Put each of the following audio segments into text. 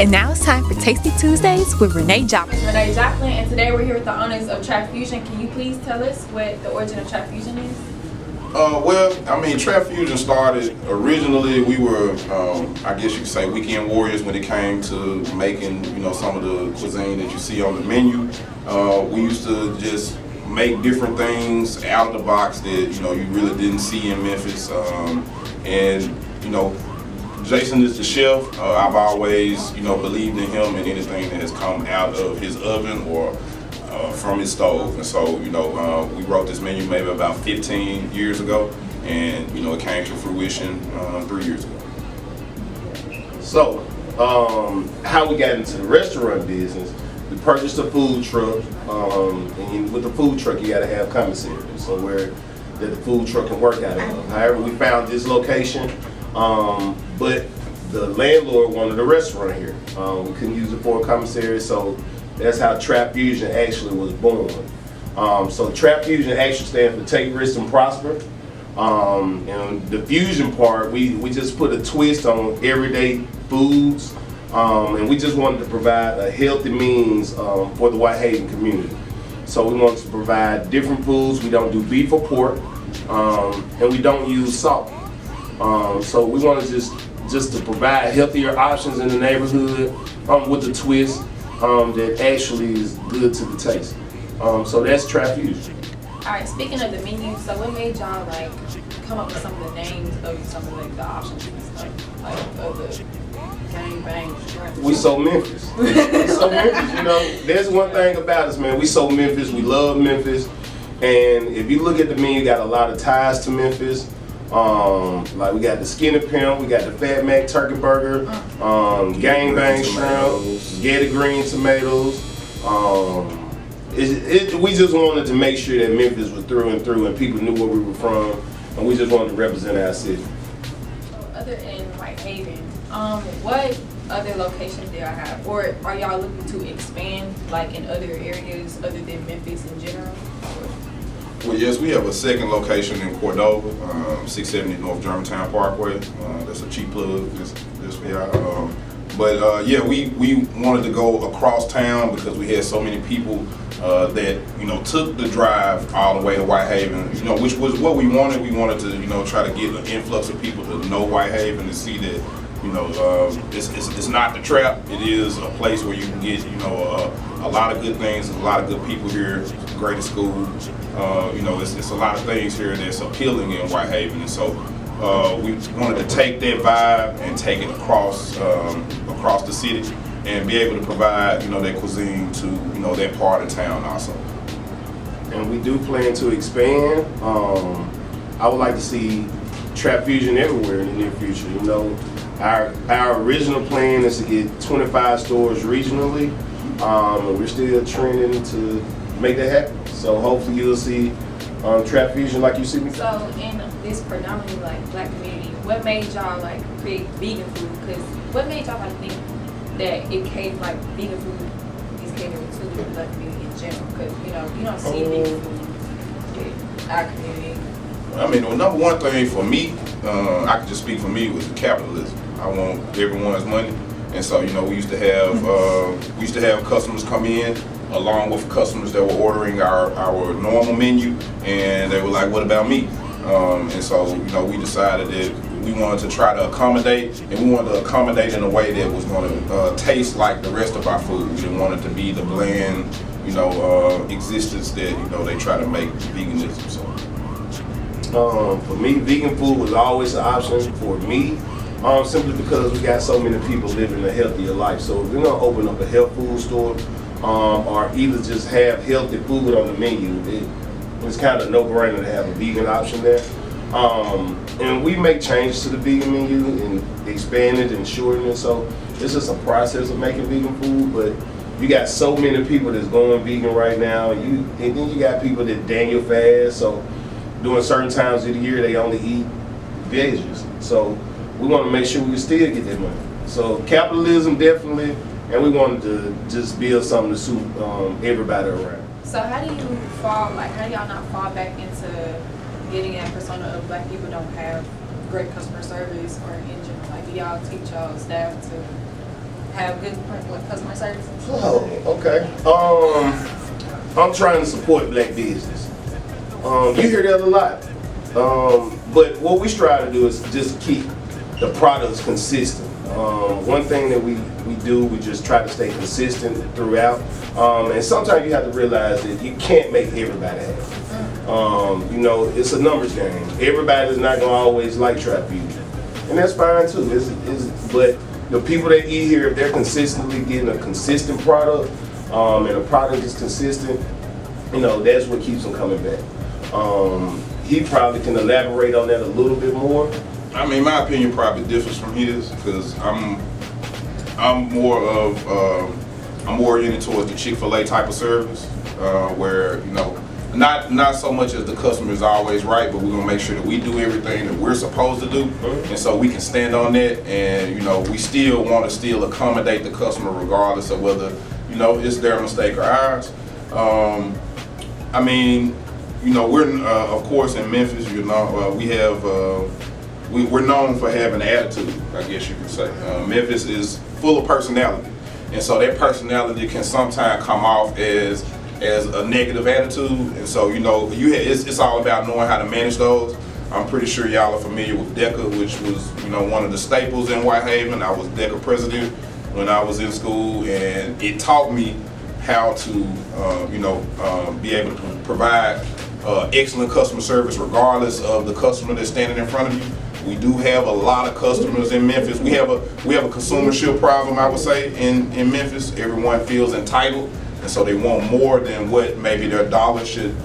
And now it's time for Tasty Tuesdays with Renee Joplin. It's Renee Joplin, and today we're here with the owners of Trap Fusion. Can you please tell us what the origin of Trap Fusion is? Trap Fusion started, originally we were, I guess you could say, weekend warriors when it came to making, some of the cuisine that you see on the menu. We used to just make different things out of the box that, you really didn't see in Memphis. Jason is the chef. I've always, believed in him and anything that has come out of his oven or from his stove. And so, we wrote this menu maybe about 15 years ago, and, it came to fruition 3 years ago. So, how we got into the restaurant business, we purchased a food truck, and with the food truck, you gotta have commissary, so where that the food truck can work out of. However, we found this location, but the landlord wanted a restaurant here. We couldn't use it for a commissary, so that's how Trap Fusion actually was born. So Trap Fusion actually stands for Take Risks and Prosper. And the fusion part, we just put a twist on everyday foods, and we just wanted to provide a healthy means for the Whitehaven community. So we wanted to provide different foods. We don't do beef or pork, and we don't use salt. So we wanted just to provide healthier options in the neighborhood with the twist that actually is good to the taste. So that's Trap Fusion. Alright, speaking of the menu, so what made y'all come up with some of the names of some of the options and stuff, of the gang bang shrimp? We so Memphis. There's one thing about us, man. We so Memphis. We love Memphis. And if you look at the menu, got a lot of ties to Memphis. We got the Skinny Pimp, we got the Fat Mac Turkey Burger, Gang Bang Shrimp, Spaghetti Green Tomatoes. We just wanted to make sure that Memphis was through and through and people knew where we were from, and we just wanted to represent our city. Other than Whitehaven, what other locations do y'all have? Or are y'all looking to expand in other areas other than Memphis in general? Well, yes, we have a second location in Cordova, 670 North Germantown Parkway. That's a cheap plug, just for y'all. We wanted to go across town because we had so many people that took the drive all the way to Whitehaven, which was what we wanted. We wanted to try to get an influx of people to know Whitehaven and see that it's not the trap. It is a place where you can get a lot of good things, a lot of good people here, great school. It's a lot of things here that's appealing in Whitehaven, and so we wanted to take that vibe and take it across the city and be able to provide that cuisine to that part of town also. And we do plan to expand. I would like to see Trap Fusion everywhere in the near future. Our original plan is to get 25 stores regionally, and we're still trending to make that happen. So hopefully you'll see Trap Fusion like you see me. So in this predominantly black community, what made y'all create vegan food? Because what made y'all think that it came vegan food is catering to the black community in general? Because you don't see vegan food in our community. The number one thing for me, I can just speak for me, was capitalism. I want everyone's money, and so we used to have customers come in along with customers that were ordering our normal menu, and they were like, "What about me?" And so we decided that we wanted to try to accommodate, and we wanted to accommodate in a way that was going to taste like the rest of our food. We didn't want it to be the bland, existence that they try to make veganism. So. For me, vegan food was always an option for me, simply because we got so many people living a healthier life. So if we're gonna open up a health food store, or either just have healthy food on the menu, it's kind of a no-brainer to have a vegan option there. And we make changes to the vegan menu and expand it and shorten it. So it's just a process of making vegan food, but you got so many people that's going vegan right now, and then you got people that Daniel fast. So during certain times of the year, they only eat veggies. So we want to make sure we can still get that money. So capitalism definitely, and we wanted to just build something to suit everybody around. So how do y'all not fall back into getting that persona of black people don't have great customer service or in general? Do y'all teach y'all staff to have good customer service? Oh, okay. I'm trying to support black business. You hear that a lot. But what we strive to do is just keep the products consistent. One thing that we do, we just try to stay consistent throughout. And sometimes you have to realize that you can't make everybody happy. You know, it's a numbers game. Everybody's not gonna always like trap fusion, and that's fine too. But the people that eat here, if they're consistently getting a consistent product, and the product is consistent, you know, that's what keeps them coming back. He probably can elaborate on that a little bit more. I mean, my opinion probably differs from his because I'm more oriented towards the Chick-fil-A type of service, where, you know, not so much as the customer is always right, but we're gonna make sure that we do everything that we're supposed to do, and so we can stand on that. And, you know, we still want to still accommodate the customer regardless of whether, you know, it's their mistake or ours. I mean, you know, we're of course in Memphis. You know, we have we're known for having attitude, I guess you could say. Memphis is full of personality, and so that personality can sometimes come off as a negative attitude. And so, you know, it's all about knowing how to manage those. I'm pretty sure y'all are familiar with DECA, which was, you know, one of the staples in Whitehaven. I was DECA president when I was in school, and it taught me how to, you know, be able to provide excellent customer service regardless of the customer that's standing in front of you. We do have a lot of customers in Memphis. We have a consumership problem, I would say, in Memphis. Everyone feels entitled, and so they want more than what maybe their dollar should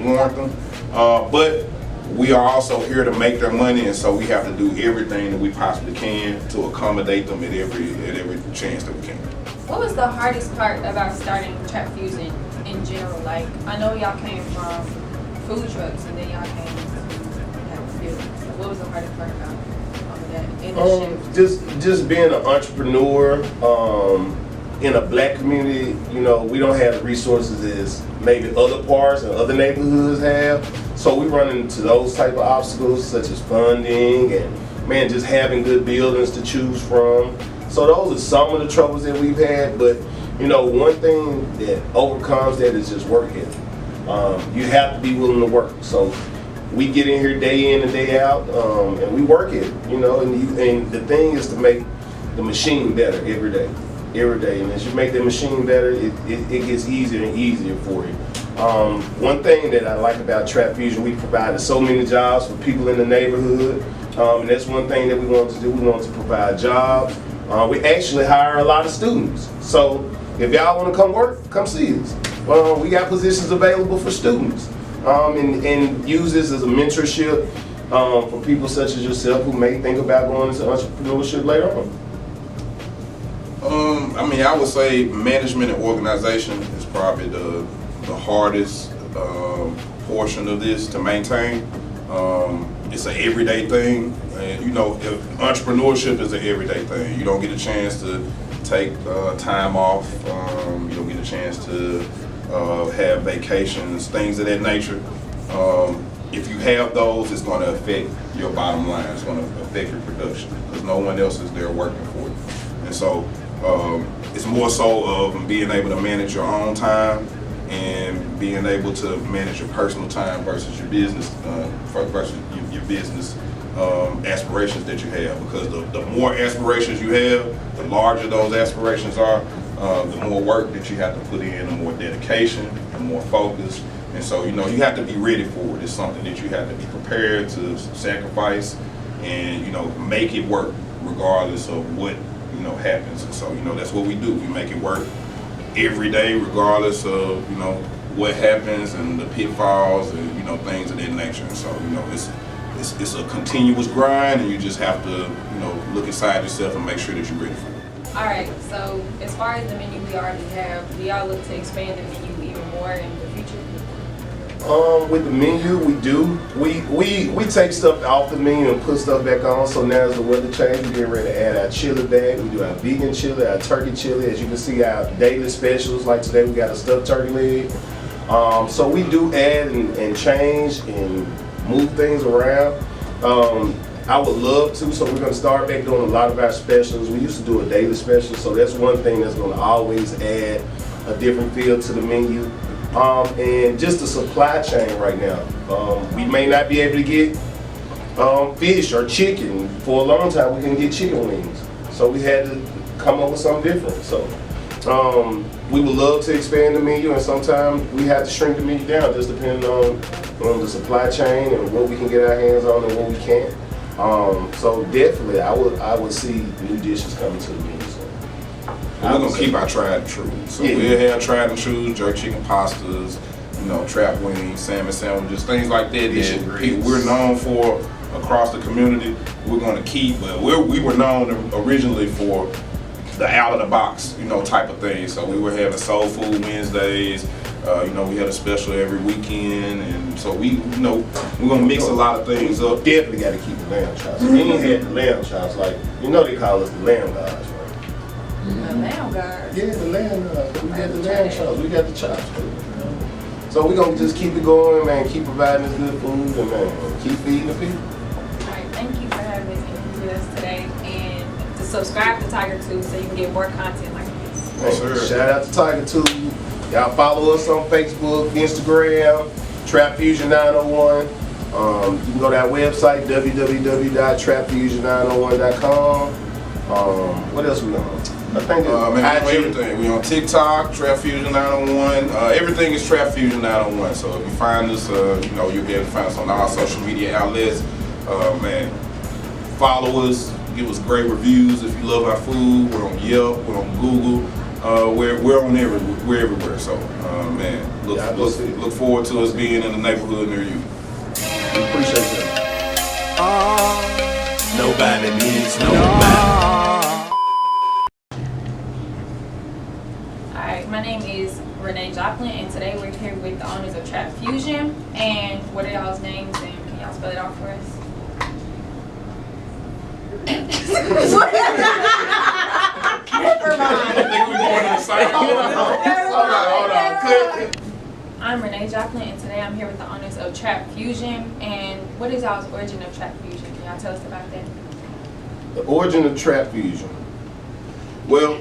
warrant them. But we are also here to make their money, and so we have to do everything that we possibly can to accommodate them at every chance that we can. What was the hardest part about starting Trap Fusion in general? Like, I know y'all came from food trucks, and then y'all came to have a field. So what was the hardest part about that in the shift? Just being an entrepreneur in a black community. You know, we don't have the resources as maybe other parts and other neighborhoods have. So we run into those type of obstacles, such as funding and, man, just having good buildings to choose from. So those are some of the troubles that we've had. But, you know, one thing that overcomes that is just work ethic. You have to be willing to work. So we get in here day in and day out, and we work it, you know, and the thing is to make the machine better every day. And as you make the machine better, it gets easier and easier for you. One thing that I like about Trap Fusion, we provided so many jobs for people in the neighborhood, and that's one thing that we wanted to do. We wanted to provide jobs. We actually hire a lot of students. So if y'all want to come work, come see us. We got positions available for students, and use this as a mentorship for people such as yourself who may think about going into entrepreneurship later on. I mean, I would say management and organization is probably the hardest portion of this to maintain. It's an everyday thing, and you know, if entrepreneurship is an everyday thing. You don't get a chance to take time off. You don't get a chance to have vacations, things of that nature. If you have those, it's going to affect your bottom line. It's going to affect your production because no one else is there working for you. And so it's more so of being able to manage your own time and being able to manage your personal time versus your business your business aspirations that you have. Because the more aspirations you have, the larger those aspirations are, the more work that you have to put in, the more dedication, the more focus. And so, you know, you have to be ready for it. It's something that you have to be prepared to sacrifice and, you know, make it work regardless of what, you know, happens. And so, you know, that's what we do. We make it work every day regardless of, you know, what happens and the pitfalls and, you know, things of that nature. And so, you know, it's a continuous grind, and you just have to, you know, look inside yourself and make sure that you're ready for it. All right, so as far as the menu we already have, do y'all look to expand the menu even more in the future? With the menu, we do. We take stuff off the menu and put stuff back on. So now as the weather changes, we get ready to add our chili bag. We do our vegan chili, our turkey chili. As you can see, our daily specials. Like today, we got a stuffed turkey leg. So we do add and change and move things around. I would love to, so we're gonna start back doing a lot of our specials. We used to do a daily special, so that's one thing that's gonna always add a different feel to the menu. And just the supply chain right now. We may not be able to get fish or chicken. For a long time, we couldn't get chicken wings. So we had to come up with something different. So we would love to expand the menu, and sometimes we have to shrink the menu down, just depending on the supply chain and what we can get our hands on and what we can't. So definitely, I would see new dishes coming to the menu. We're gonna keep our tried and true. So we'll have tried and true, jerk chicken pastas, trap wings, salmon sandwiches, things like that. We're known for across the community. We're gonna keep, but we were known originally for the out of the box, type of thing. So we were having soul food Wednesdays. We had a special every weekend, and so we're gonna mix a lot of things up. Definitely got to keep the lamb chops. We ain't had the lamb chops, like they call us the lamb guys, right? The lamb guard. Yeah, the lamb guys. We got the lamb chops. We got the chops. So we're gonna just keep it going, man. Keep providing this good food, and man, keep feeding the people. All right, thank you for having this interview with us today, and to subscribe to TigerTube so you can get more content like this. Yes, sir. Shout out to TigerTube. Y'all follow us on Facebook, Instagram, Trap Fusion 901. You can go to our website, www.trapfusion901.com. What else we on? I think everything. We on TikTok, Trap Fusion 901. Everything is Trap Fusion 901. So if you find us, you'll be able to find us on all social media outlets. Follow us, give us great reviews if you love our food. We're on Yelp, we're on Google. We're on we're everywhere. So look forward to us being in the neighborhood near you. We appreciate that. Nobody needs nobody. Alright, my name is Renee Joplin, and today we're here with the owners of Trap Fusion. And what are y'all's names, and can y'all spell it out for us? Never mind. Hold on. I'm Renee Joplin, and today I'm here with the owners of Trap Fusion. And what is y'all's origin of Trap Fusion? Can y'all tell us about that? The origin of Trap Fusion. Well,